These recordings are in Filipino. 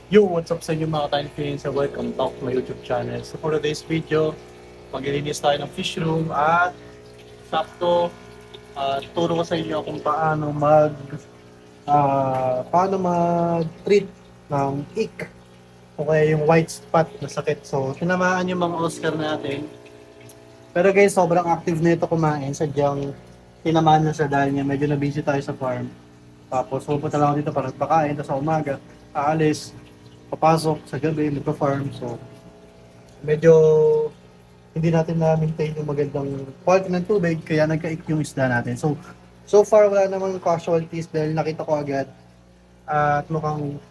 Yo, what's up sa inyo mga Tiny Fins? Welcome back to my YouTube channel. So for today's video, maglilinis tayo ng fish room at sakto turo ko sa inyo kung paano mag-treat ng ick o kaya yung white spot na sakit. So tinamaan yung mga Oscar natin. Pero guys, sobrang active na ito kumain. Sadyang tinamaan na siya dahil medyo na busy tayo sa farm. Tapos pupunta lang ako dito para pakain. Tapos sa umaga, aalis, papasok sa gabi, magpa-farm. So, medyo hindi natin na-maintain yung magandang quality ng tubig, kaya nagka-ik yung isda natin. So, so far wala namang casualties dahil nakita ko agad at mukhang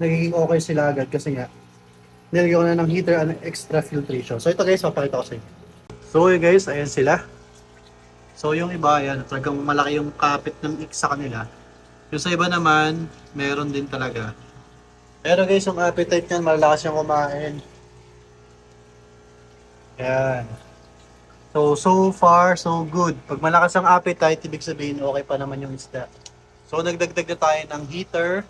nagiging okay sila agad kasi nga nilagyan ko na ng heater and extra filtration. So ito guys, papakita ko sa inyo. So yun guys, ayan sila. So yung iba, ayan, talagang malaki yung kapit ng ik sa kanila. Yung sa iba naman, meron din talaga. Pero guys, yung appetite niyan, malakas yung kumain. Ayan. So, so far, so good. Pag malakas ang appetite, ibig sabihin, okay pa naman yung isda. So, nagdagdag na tayo ng heater,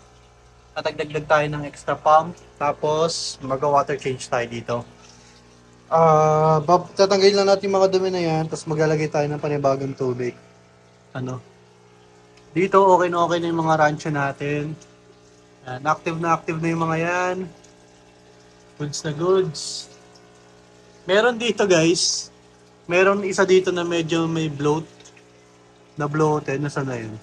at nagdagdag tayo ng extra pump, tapos mag-water change tayo dito. Tatanggalin lang natin yung mga dumi na yan, tapos maglalagay tayo ng panibagong tubig. Ano? Dito, okay na yung mga rancho natin. Ayan, active na yung mga yan. Goods na goods. Meron dito guys, meron isa dito na medyo may bloat, na bloated, nasa na yun?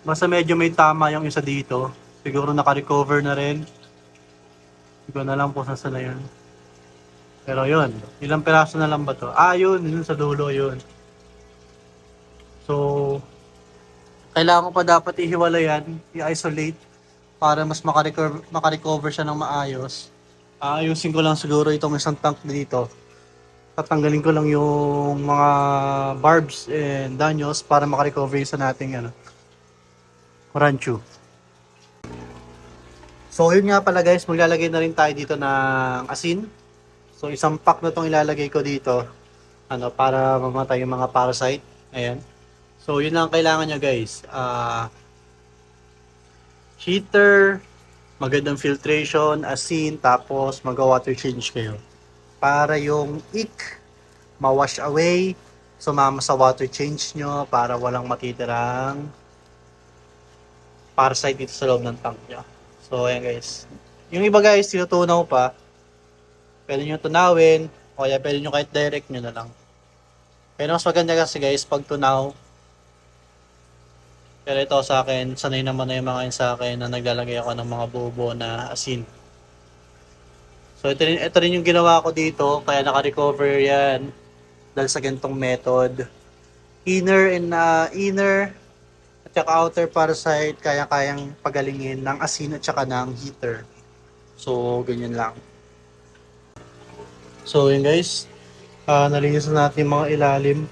Basta medyo may tama yung isa dito. Siguro naka-recover na rin. Hindi ko na lang kung saan na yun. Pero yun, ilang piraso na lang ba to? Yun sa dulo yun. So, kailangan ko pa dapat ihiwalayan, i-isolate para mas makarecover siya ng maayos. Ayusin ko lang siguro itong isang tank dito. Tatanggalin ko lang yung mga barbs and danyos para makarecover yung sa nating rancho. So yun nga pala guys, maglalagay na rin tayo dito ng asin. So isang pack na itong ilalagay ko dito para mamatay yung mga parasite. Ayan. So yun lang kailangan nyo guys. Heater, magandang filtration, asin, tapos mag-water change kayo. Para yung ick ma-wash away, sumama sa water change nyo para walang matitirang parasite dito sa loob ng tank nyo. So ayan guys. Yung iba guys, tinutunaw pa. Pwede nyo tunawin, o kaya pwede nyo kahit direct nyo na lang. Pero mas maganda kasi guys, pag tunaw. Pero ito sa akin, sanay naman na yung mga yun sa akin na naglalagay ako ng mga bubo na asin. So ito rin yung ginawa ko dito, kaya naka-recover yan dahil sa ganitong method. Inner at saka outer parasite, kaya-kayang pagalingin ng asin at saka ng heater. So ganyan lang. So yun guys, nalinis na natin yung mga ilalim.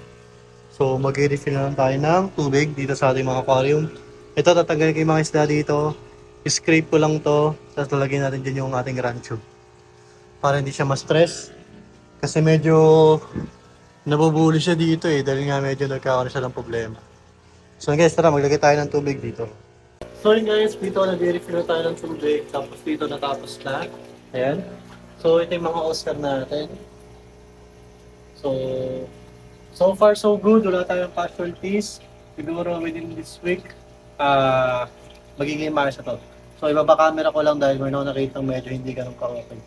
So mag-refill na lang tayo ng tubig dito sa ating mga aquarium. Ito tatanggalin ko yung mga isda dito. Scrape ko lang to, tapos lalagyan natin dyan yung ating rancho. Para hindi siya ma-stress. Kasi medyo nabubuli siya dito dahil nga medyo nagkakaroon siya ng problema. So guys, tara maglagay tayo ng tubig dito. So yun guys, dito nag-refill na tayo ng tubig, tapos dito natapos na. Ayan. So ito yung mga Oscar natin. So far so good, wala tayong casualties. Siguro within this week, magiging maayos na to. So ibaba camera ko lang dahil meron ako nakita medyo hindi ganun ka-okay.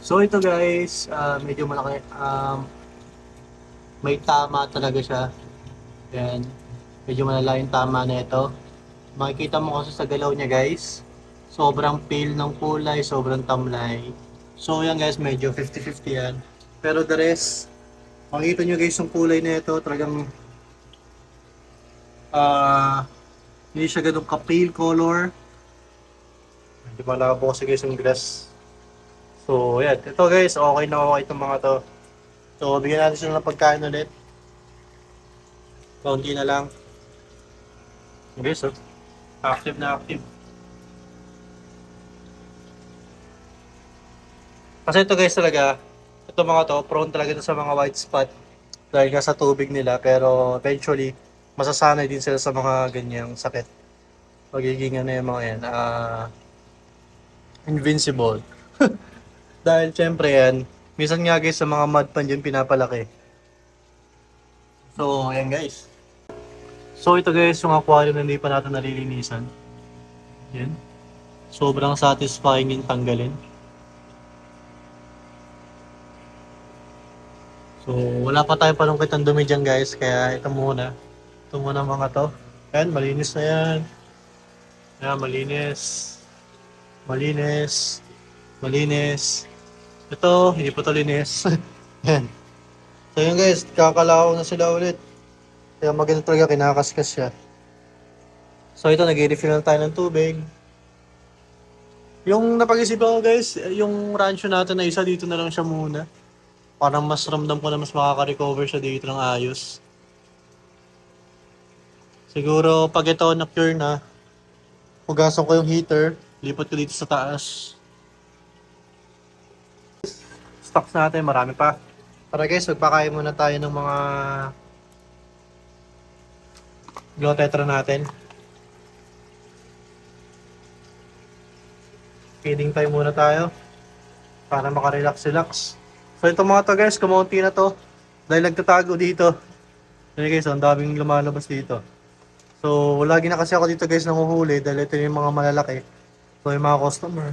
So ito guys, medyo malaki. May tama talaga siya. Yan. Medyo malala yung tama na ito. Makikita mo kasi sa galaw niya guys. Sobrang pale ng kulay, sobrang tamlay. So yan guys, medyo 50-50 yan. Pero the rest, makikita nyo guys yung kulay na ito, talagang hindi siya ganun ka-pale color. Hindi malabo kasi guys yung grass. So yan, ito guys, okay na okay itong mga to. So bigyan natin sila ng pagkain ulit. Kaunti na lang. Okay, so active na active. Kasi ito guys talaga, ito mga to, prone talaga sa mga white spot dahil nga sa tubig nila, pero eventually masasanay din sila sa mga ganyang sakit. magiging ano yung mga yan, invincible. Dahil syempre yan, minsan nga guys sa mga mud pan yun pinapalaki. So, ayan guys. So ito guys, yung aquarium na hindi pa natin nalilinisan. Yan. Sobrang satisfying yung tanggalin. So, wala pa tayong panungkit ng dumi dyan guys, kaya ito muna. Ito muna mga to. Yan, malinis na yan. Yan, malinis. Malinis. Malinis. Ito, hindi pa to linis. Yan. So yun guys, kakalaw na sila ulit. Kaya maganda talaga, kinakaskas siya. So ito, nag-refill na tayo ng tubig. Yung napag-isipan ko guys, yung rancho natin na isa dito na lang siya muna. Parang mas ramdam ko na mas makaka-recover siya dito ng ayos. Siguro pag ito na-cure na, hugasan ko yung heater, lipat ko dito sa taas. Stocks natin, marami pa. Tara guys, magpakain muna tayo ng mga glow tetra natin. Feeding time muna tayo para makarelax-relax. So ito mga to guys, kumaunti na to dahil nagtatago dito. Yan guys, ang daming lumalabas dito. So lagi na kasi ako dito guys nanguhuli dahil ito yung mga malalaki. So yung mga customer,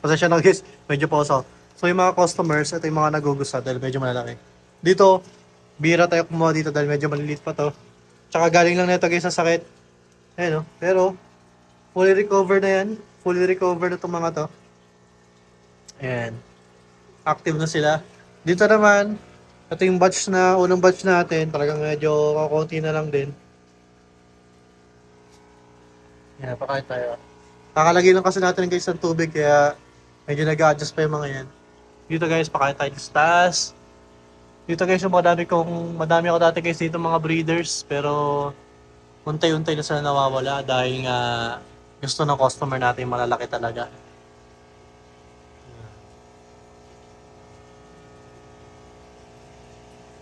pasensya na guys, medyo pausaw. So yung mga customers, ito yung mga nagugusta dahil medyo malalaki. Dito, bira tayo kumuha dito dahil medyo maliliit pa to. Tsaka galing lang nito guys sa sakit. Ayan o, pero fully recovered na yan. Fully recovered na itong mga to. Ayan. Active na sila. Dito naman, ito yung batch na, unang batch natin. Talagang medyo kakunti na lang din. Ayan, pakain tayo. Kakalagay lang kasi natin guys ng tubig kaya medyo nag-adjust pa yung mga yan. Dito guys, pakain tayo sa taas. Dito guys, yung madami ako dati guys dito mga breeders. Pero unti-unti na sila nawawala dahil nga gusto ng customer natin malalaki talaga.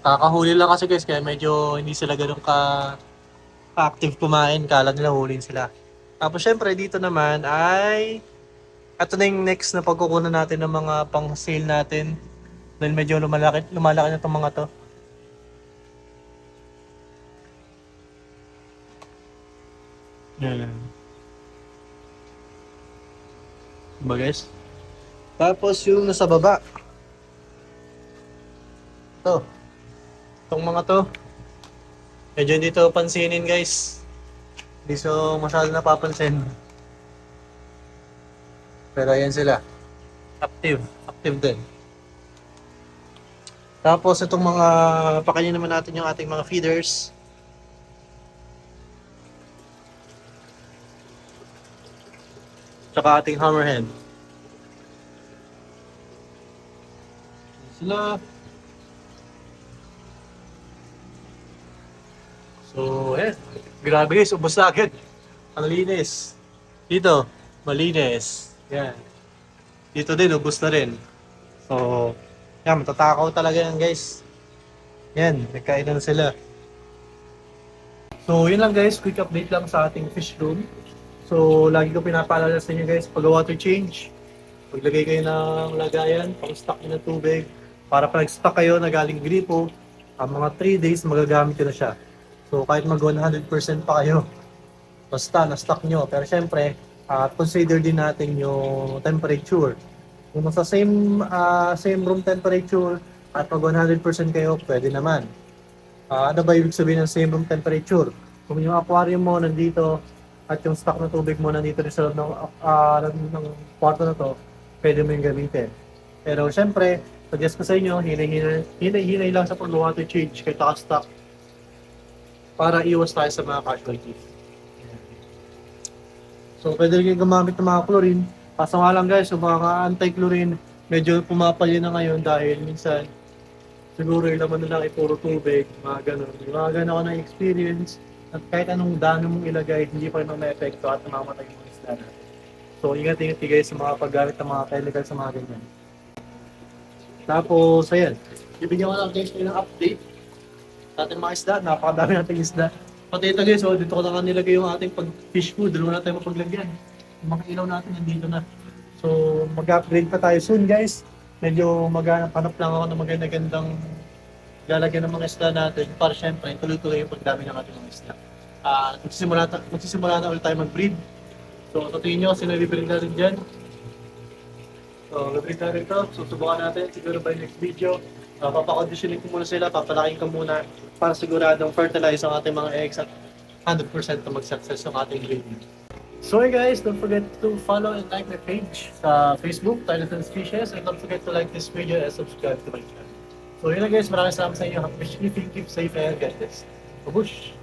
Kakahuli lang kasi guys, kaya medyo hindi sila ganun ka-active kumain. Kala nila hulin sila. Tapos syempre dito naman ay ito na yung next na pagkukunan natin ng mga pang sale natin. Dahil medyo lumalaki na itong mga to. Yan. Diba guys? Tapos yung nasa baba. Ito. Itong mga to. Medyo hindi to pansinin guys. Hindi so masyado napapansin. Pero ayan sila. Active. Active din. Tapos itong mga pakainin naman natin yung ating mga feeders. Tsaka ating hammerhead. Sila. So, grabe guys, ubos na agad. Ang linis. Dito, malinis. Yan. Dito din, ubos na rin. So, yan, matatakaw talaga yan guys. Yan, nagkain na sila. So, yun lang guys, quick update lang sa ating fish room. So, lagi ko pinapaalala sa inyo guys, pag water change, maglagay kayo ng lagayan, pang-stock nyo ng tubig, para pag nag-stock kayo na galing gripo, ang mga 3 days magagamit ko na siya. So, kahit mag 100% pa kayo, basta na-stock nyo. Pero syempre, consider din natin yung temperature. Kung sa same room temperature at pag 100% kayo, pwede naman. Ano ba ibig sabihin ng same room temperature? Kung yung aquarium mo nandito at yung stock na tubig mo nandito rin sa loob ng kwarto na to, pwede mo yung gamitin. Pero syempre, suggest ko sa inyo, hinay-hinay lang sa pag-water change kahit naka-stock para iwas tayo sa mga casualties. So, pwede rin gumamit ng mga chlorine. Kaso nga lang guys, yung mga anti-chlorine, medyo pumapalya na ngayon dahil minsan siguro yung laman nila ay puro tubig, mga ganun. Yung mga ganun ako na-experience at kahit anong dano mong ilagay, hindi pa rin ma-epekto at namamatay yung mga isda natin. So, ingat-ingat guys sa mga paggamit ng mga chemical sa mga ganyan. Tapos, ayan. Bibigyan ko lang guys kayo ng update sa ating mga isda. Napakadami nating isda. Pati ito guys, so dito ko na nga nilagay yung ating fish food. Dalawa na tayo mapaglagyan. Yung mga ilaw natin nandito na. So mag-upgrade pa tayo soon guys. Medyo maghanap lang ako ng magandang lalagyan ng mga isda natin para syempre tuloy-tuloy yung pagdami ng ating mga isda. Magsisimula na ulit tayo mag-breed. So tatuyin nyo, sino bibili natin dyan. So mag-breed natin ito, susubukan natin siguro by next video. Papakonditioning ko muna sila, papalaking ko muna para siguradong fertilize ang ating mga eggs at 100% na mag-success ang ating breeding. So hey guys, don't forget to follow and like my page sa Facebook, Thailand Fishes, and don't forget to like this video and subscribe to my channel. So yun na guys, maraming salamat sa inyo. Keep safe and God bless. Babush!